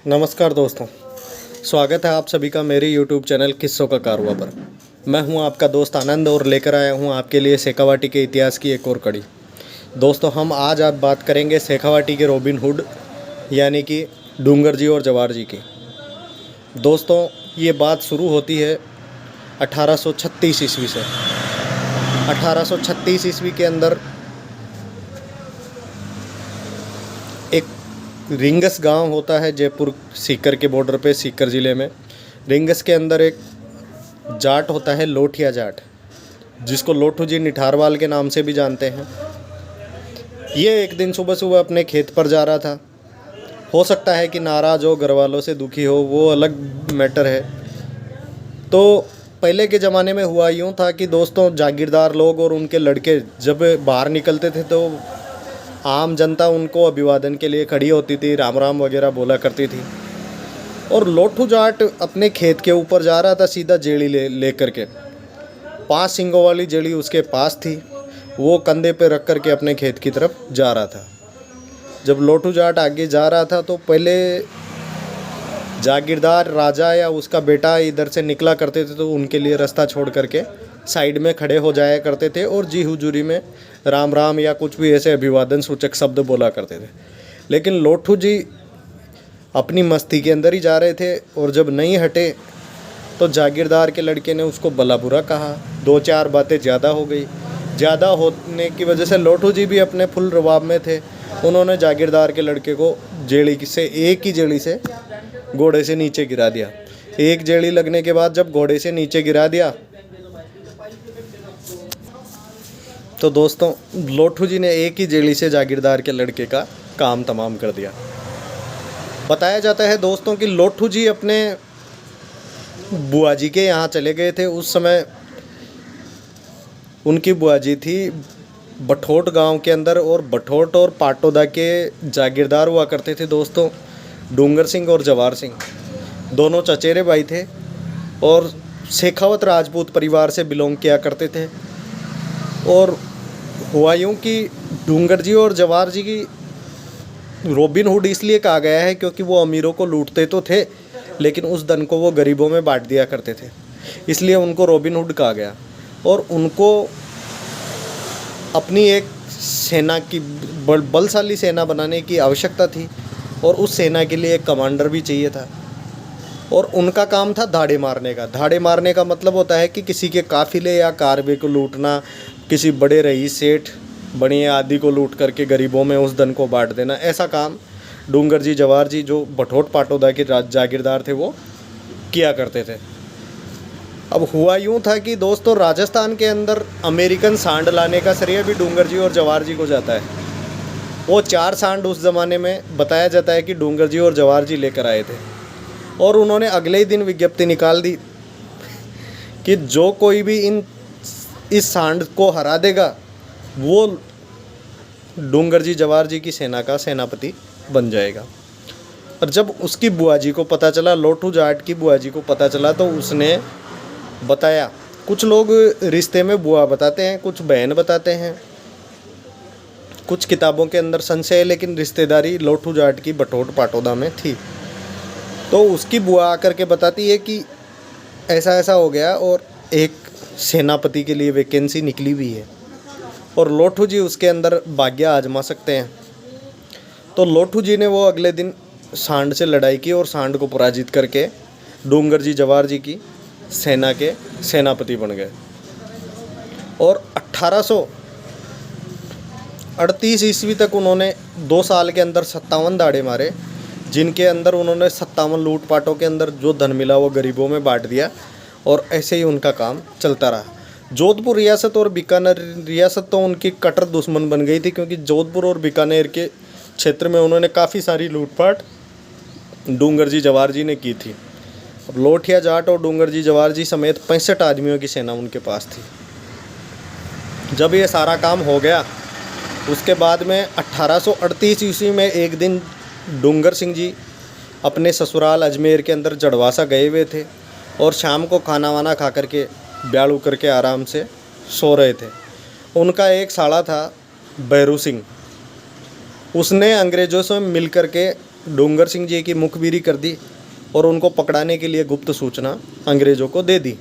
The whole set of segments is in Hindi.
नमस्कार दोस्तों, स्वागत है आप सभी का मेरे YouTube चैनल किस्सों का कारवां पर। मैं हूं आपका दोस्त आनंद और लेकर आया हूं आपके लिए शेखावाटी के इतिहास की एक और कड़ी। दोस्तों हम आज बात करेंगे शेखावाटी के रॉबिन हुड यानी कि डूंगर जी और जवार जी की। दोस्तों ये बात शुरू होती है 1836 ईस्वी से। 1836 ईस्वी के अंदर एक रिंगस गांव होता है जयपुर सीकर के बॉर्डर पे, सीकर ज़िले में। रिंगस के अंदर एक जाट होता है, लोठिया जाट, जिसको लोठू जी निठारवाल के नाम से भी जानते हैं। ये एक दिन सुबह सुबह अपने खेत पर जा रहा था। हो सकता है कि नाराज़ हो, घर वालों से दुखी हो, वो अलग मैटर है। तो पहले के ज़माने में हुआ यूँ था कि दोस्तों जागीरदार लोग और उनके लड़के जब बाहर निकलते थे तो आम जनता उनको अभिवादन के लिए खड़ी होती थी, राम राम वगैरह बोला करती थी। और लोठू जाट अपने खेत के ऊपर जा रहा था सीधा जेड़ी लेकर के। 5 सींगों वाली जेड़ी उसके पास थी, वो कंधे पे रख कर के अपने खेत की तरफ जा रहा था। जब लोठू जाट आगे जा रहा था तो पहले जागीरदार राजा या उसका बेटा इधर से निकला करते थे तो उनके लिए रास्ता छोड़ करके साइड में खड़े हो जाया करते थे और जी हुजूरी में राम राम या कुछ भी ऐसे अभिवादन सूचक शब्द बोला करते थे। लेकिन लोठू जी अपनी मस्ती के अंदर ही जा रहे थे और जब नहीं हटे तो जागीरदार के लड़के ने उसको भला बुरा कहा। 2-4 बातें ज़्यादा हो गई। ज़्यादा होने की वजह से लोठू जी भी अपने फुल रवाब में थे। उन्होंने जागीरदार के लड़के को एक ही जेड़ी से घोड़े से नीचे गिरा दिया। एक जेड़ी लगने के बाद जब घोड़े से नीचे गिरा दिया तो दोस्तों लोठू जी ने एक ही जेड़ी से जागीरदार के लड़के का काम तमाम कर दिया। बताया जाता है दोस्तों कि लोठू जी अपने बुआ जी के यहाँ चले गए थे। उस समय उनकी बुआ जी थी बठोट गांव के अंदर, और बठोट और पाटोदा के जागीरदार हुआ करते थे दोस्तों डूंगर सिंह और जवार सिंह। दोनों चचेरे भाई थे और शेखावत राजपूत परिवार से बिलोंग किया करते थे। और हुआ यूँ कि डूंगर जी और जवार जी की रॉबिन हुड इसलिए कहा गया है क्योंकि वो अमीरों को लूटते तो थे लेकिन उस धन को वो गरीबों में बांट दिया करते थे, इसलिए उनको रॉबिन हुड कहा गया। और उनको अपनी एक सेना की बलशाली सेना बनाने की आवश्यकता थी और उस सेना के लिए एक कमांडर भी चाहिए था। और उनका काम था धाड़े मारने का। धाड़े मारने का मतलब होता है कि किसी के काफिले या कारवे को लूटना, किसी बड़े रईस सेठ बनिए आदि को लूट करके गरीबों में उस धन को बांट देना। ऐसा काम डूंगर जी जवार जी जो बठोट पाटोदा के जागीरदार थे वो किया करते थे। अब हुआ यूँ था कि दोस्तों राजस्थान के अंदर अमेरिकन सांड लाने का श्रेय भी डूंगर जी और जवार जी को जाता है। वो 4 सांड उस ज़माने में बताया जाता है कि डूंगर जी और जवार जी लेकर आए थे। और उन्होंने अगले ही दिन विज्ञप्ति निकाल दी कि जो कोई भी इस सांड को हरा देगा वो डूंगर जी जवार जी की सेना का सेनापति बन जाएगा। और जब उसकी बुआ जी को पता चला, लोठू जाट की बुआ जी को पता चला, तो उसने बताया। कुछ लोग रिश्ते में बुआ बताते हैं, कुछ बहन बताते हैं, कुछ किताबों के अंदर संशय है, लेकिन रिश्तेदारी लोठू जाट की बठोट पाटोदा में थी। तो उसकी बुआ आकर के बताती है कि ऐसा ऐसा हो गया और एक सेनापति के लिए वैकेंसी निकली हुई है और लोठू जी उसके अंदर भाग्य आजमा सकते हैं। तो लोठू जी ने वो अगले दिन सांड से लड़ाई की और सांड को पराजित करके डूंगर जी जवार जी की सेना के सेनापति बन गए। और 1838 ईस्वी तक उन्होंने 2 साल के अंदर 57 दाड़े मारे, जिनके अंदर उन्होंने 57 लूटपाटों के अंदर जो धन मिला वो गरीबों में बांट दिया। और ऐसे ही उनका काम चलता रहा। जोधपुर रियासत और बीकानेर रियासत तो उनकी कट्टर दुश्मन बन गई थी, क्योंकि जोधपुर और बीकानेर के क्षेत्र में उन्होंने काफ़ी सारी लूटपाट डूंगर जी जवार जी ने की थी। अब लोठिया जाट और डूंगर जी जवार जी समेत 65 आदमियों की सेना उनके पास थी। जब ये सारा काम हो गया उसके बाद में 1838 ईस्वी में एक दिन डूंगर सिंह जी अपने ससुराल अजमेर के अंदर जड़वासा गए हुए थे और शाम को खाना वाना खा करके ब्यालू करके आराम से सो रहे थे। उनका एक साला था बैरू सिंह, उसने अंग्रेज़ों से मिल कर के डूंगर सिंह जी की मुखबिरी कर दी और उनको पकड़ाने के लिए गुप्त सूचना अंग्रेज़ों को दे दी।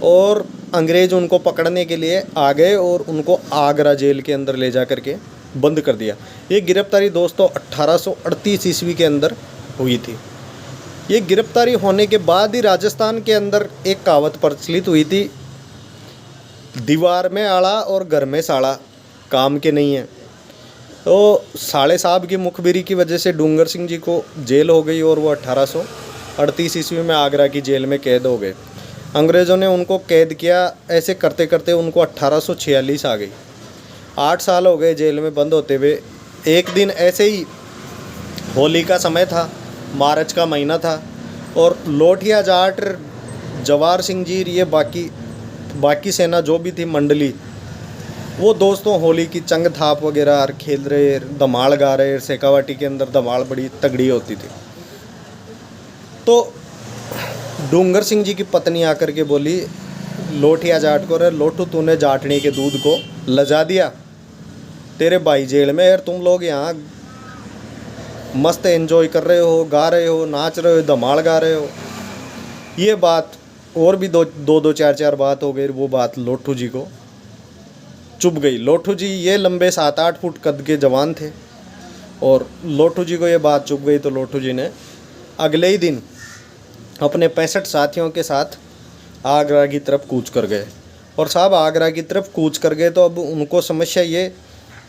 और अंग्रेज़ उनको पकड़ने के लिए आ गए और उनको आगरा जेल के अंदर ले जा कर के बंद कर दिया। ये गिरफ्तारी दोस्तों 1838 ईस्वी के अंदर हुई थी। ये गिरफ्तारी होने के बाद ही राजस्थान के अंदर एक कहावत प्रचलित हुई थी, दीवार में आड़ा और घर में साड़ा काम के नहीं है। तो साले साहब की मुखबिरी की वजह से डूंगर सिंह जी को जेल हो गई और वो 1838 ईस्वी में आगरा की जेल में कैद हो गए। अंग्रेज़ों ने उनको कैद किया, ऐसे करते करते उनको 1846 आ गई। 8 साल हो गए जेल में बंद होते हुए। एक दिन ऐसे ही होली का समय था, मार्च का महीना था, और लोटिया जाट, जवार सिंह जी, ये बाकी सेना जो भी थी मंडली, वो दोस्तों होली की चंग थाप वगैरह खेल रहे, धमाल गा रहे। शेखावाटी के अंदर धमाल बड़ी तगड़ी होती थी। तो डूंगर सिंह जी की पत्नी आकर के बोली लोटिया जाट को, रे लोटू तूने जाटनी के दूध को लजा दिया, तेरे भाई जेल में, यार तुम लोग यहाँ मस्त एंजॉय कर रहे हो, गा रहे हो, नाच रहे हो, धमाल गा रहे हो। ये बात और भी दो चार बात हो गई। वो बात लोठू जी को चुभ गई। लोठू जी ये लंबे 7-8 फुट कद के जवान थे और लोठू जी को ये बात चुभ गई। तो लोठू जी ने अगले ही दिन अपने 65 साथियों के साथ आगरा की तरफ कूच कर गए। और साहब आगरा की तरफ कूच कर गए तो अब उनको समस्या ये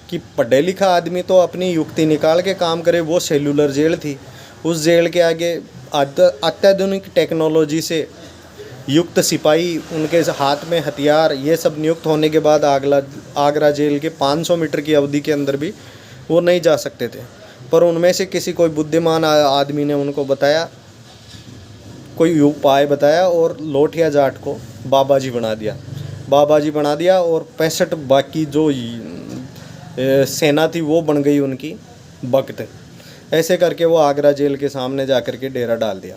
कि पढ़े लिखा आदमी तो अपनी युक्ति निकाल के काम करे। वो सेलुलर जेल थी, उस जेल के आगे अत्याधुनिक टेक्नोलॉजी से युक्त सिपाही, उनके हाथ में हथियार, ये सब नियुक्त होने के बाद आगरा जेल के 500 मीटर की अवधि के अंदर भी वो नहीं जा सकते थे। पर उनमें से किसी कोई बुद्धिमान आदमी ने उनको बताया, कोई उपाय बताया और लोटिया जाट को बाबाजी बना दिया और 65 बाकी जो सेना थी वो बन गई उनकी भक्त। ऐसे करके वो आगरा जेल के सामने जा कर के डेरा डाल दिया।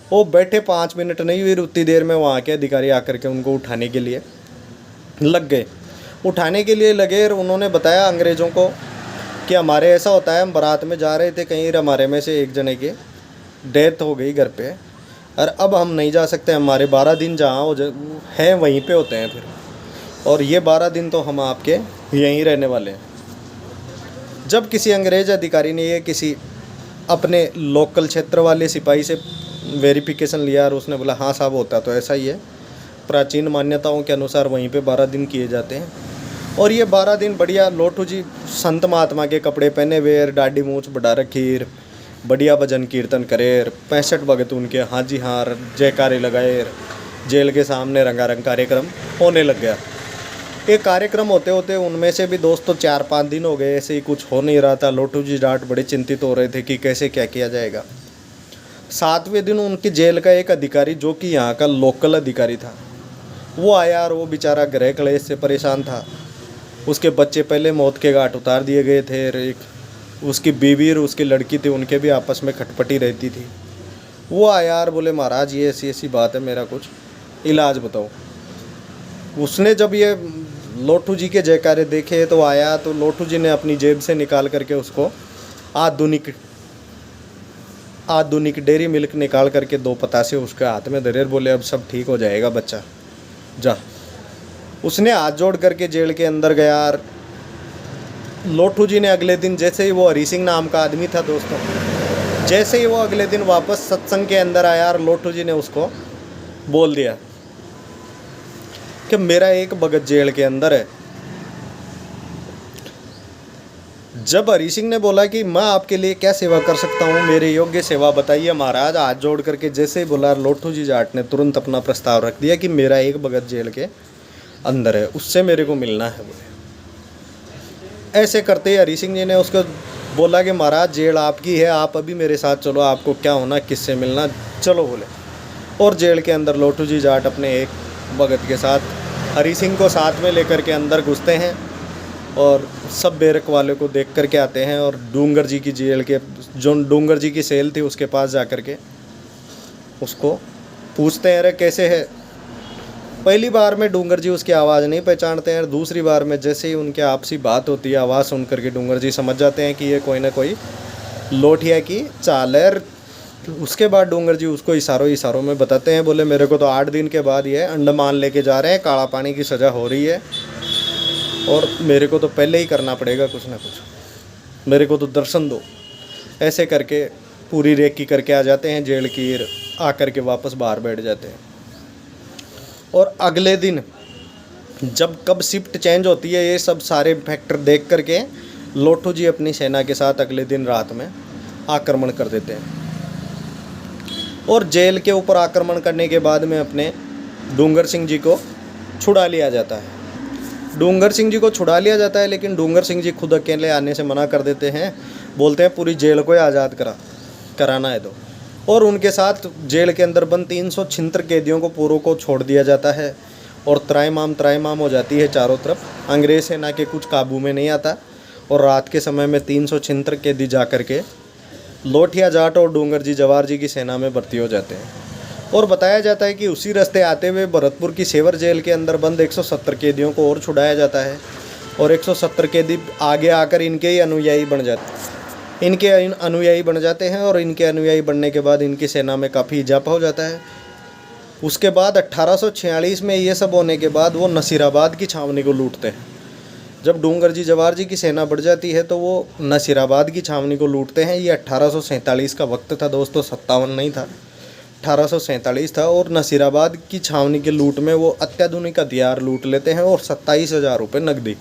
वो बैठे 5 मिनट नहीं हुई, उतनी देर में वहाँ के अधिकारी आकर के उनको उठाने के लिए लगे और उन्होंने बताया अंग्रेज़ों को कि हमारे ऐसा होता है, हम बारात में जा रहे थे कहीं, हमारे में से एक जने के डेथ हो गई घर पे, और अब हम नहीं जा सकते, हमारे 12 दिन जहाँ हैं वहीं पे होते हैं फिर, और ये 12 दिन तो हम आपके यहीं रहने वाले हैं। जब किसी अंग्रेज़ अधिकारी ने ये किसी अपने लोकल क्षेत्र वाले सिपाही से वेरिफिकेशन लिया और उसने बोला हाँ साहब होता तो ऐसा ही है, प्राचीन मान्यताओं के अनुसार वहीं पे 12 दिन किए जाते हैं। और ये 12 दिन बढ़िया लोठू जी संत महात्मा के कपड़े पहने हुए, डाडी मूछ बढ़ा रखी, बढ़िया भजन कीर्तन करे, 65 भगत उनके हाँ जी हाँ जयकारे लगाए। जेल के सामने रंगारंग कार्यक्रम होने लग गया। एक कार्यक्रम होते होते उनमें से भी दोस्तों 4-5 दिन हो गए, ऐसे ही कुछ हो नहीं रहा था। लोठू जी जाट बड़े चिंतित हो रहे थे कि कैसे क्या किया जाएगा। 7वें दिन उनकी जेल का एक अधिकारी, जो कि यहाँ का लोकल अधिकारी था, वो आया और वो बेचारा गृह क्लेश से परेशान था। उसके बच्चे पहले मौत के घाट उतार दिए गए थे, एक उसकी बीवी और उसकी लड़की थी, उनके भी आपस में खटपटी रहती थी। वो आया और बोले महाराज ये ऐसी ऐसी बात है, मेरा कुछ इलाज बताओ। उसने जब ये लोठू जी के जयकारे देखे तो आया, तो लोठू जी ने अपनी जेब से निकाल करके उसको आधुनिक डेयरी मिल्क निकाल करके 2 पतासे उसके हाथ में धरे, बोले अब सब ठीक हो जाएगा बच्चा, जा। उसने हाथ जोड़ करके जेल के अंदर गया। और लोठू जी ने अगले दिन, जैसे ही वो हरी सिंह नाम का आदमी था दोस्तों, जैसे ही वो अगले दिन वापस सत्संग के अंदर आया और लोठू जी ने उसको बोल दिया कि मेरा एक भगत जेल के अंदर है। जब हरी सिंह ने बोला कि मैं आपके लिए क्या सेवा कर सकता हूँ, मेरे योग्य सेवा बताइए महाराज, हाथ जोड़ करके जैसे ही बोला, लोठू जी जाट ने तुरंत अपना प्रस्ताव रख दिया कि मेरा एक भगत जेल के अंदर है, उससे मेरे को मिलना है। बोले ऐसे करते ही हरी सिंह जी ने उसको बोला कि महाराज जेल आपकी है, आप अभी मेरे साथ चलो, आपको क्या होना, किससे मिलना, चलो। बोले और जेल के अंदर लोठू जी जाट अपने एक भगत के साथ हरी सिंह को साथ में लेकर के अंदर घुसते हैं और सब बैरक वाले को देख कर के आते हैं। और डूंगर जी की जेल के, जो डूंगर जी की सेल थी, उसके पास जा कर के उसको पूछते हैं, अरे कैसे है। पहली बार में डूंगर जी उसकी आवाज़ नहीं पहचानते हैं। दूसरी बार में जैसे ही उनके आपसी बात होती है, आवाज़ सुन करके डूंगर जी समझ जाते हैं कि ये कोई ना कोई लोटिया की चाल है। उसके बाद डूंगर जी उसको इशारों में बताते हैं, बोले मेरे को तो 8 दिन के बाद ये अंडमान लेके जा रहे हैं, काला पानी की सज़ा हो रही है और मेरे को तो पहले ही करना पड़ेगा कुछ ना कुछ, मेरे को तो दर्शन दो। ऐसे करके पूरी रेकी करके आ जाते हैं जेल की, आकर के वापस बाहर बैठ जाते हैं। और अगले दिन जब कब शिफ्ट चेंज होती है, ये सब सारे फैक्टर देख करके लोठू जी अपनी सेना के साथ अगले दिन रात में आक्रमण कर देते हैं। और जेल के ऊपर आक्रमण करने के बाद में अपने डूंगर सिंह जी को छुड़ा लिया जाता है। डूंगर सिंह जी को छुड़ा लिया जाता है, लेकिन डूंगर सिंह जी खुद अकेले आने से मना कर देते हैं, बोलते हैं पूरी जेल को आज़ाद कराना है तो। और उनके साथ जेल के अंदर बंद 376 कैदियों को पूरों को छोड़ दिया जाता है और त्राईमाम हो जाती है चारों तरफ। अंग्रेज सेना के कुछ काबू में नहीं आता और रात के समय में 376 कैदी जा कर के लोटिया जाट और डूंगर जी जवार जी की सेना में भर्ती हो जाते हैं। और बताया जाता है कि उसी रास्ते आते हुए भरतपुर की सेवर जेल के अंदर बंद 170 कैदियों को और छुड़ाया जाता है और 170 कैदी आगे आकर इनके ही अनुयायी बन जाते हैं और इनके अनुयायी बनने के बाद इनकी सेना में काफ़ी इजाफा हो जाता है। उसके बाद 1846 में ये सब होने के बाद वो नसीराबाद की छावनी को लूटते हैं। जब डूंगर जी जवार जी की सेना बढ़ जाती है तो वो नसीराबाद की छावनी को लूटते हैं। ये 1847 का वक्त था दोस्तों, 57 नहीं था, 1847 था। और नसीराबाद की छावनी के लूट में वो अत्याधुनिक हथियार लूट लेते हैं और 27,000 रुपये नकदी।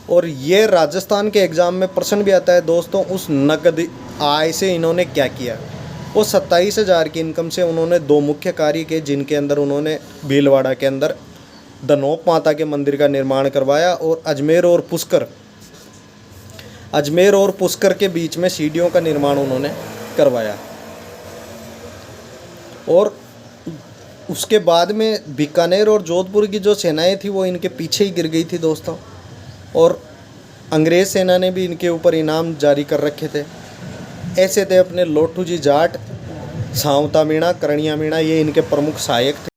और ये राजस्थान के एग्ज़ाम में प्रश्न भी आता है दोस्तों, उस नकद आय से इन्होंने क्या किया। वो 27,000 की इनकम से उन्होंने 2 मुख्य कार्य किए, जिनके अंदर उन्होंने भीलवाड़ा के अंदर धनोप माता के मंदिर का निर्माण करवाया और अजमेर और पुष्कर के बीच में सीढ़ियों का निर्माण उन्होंने करवाया। और उसके बाद में बीकानेर और जोधपुर की जो सेनाएं थी वो इनके पीछे ही गिर गई थी दोस्तों। और अंग्रेज़ सेना ने भी इनके ऊपर इनाम जारी कर रखे थे। ऐसे थे अपने लोठू जी जाट, सावता मीणा, करणिया मीणा, ये इनके प्रमुख सहायक थे।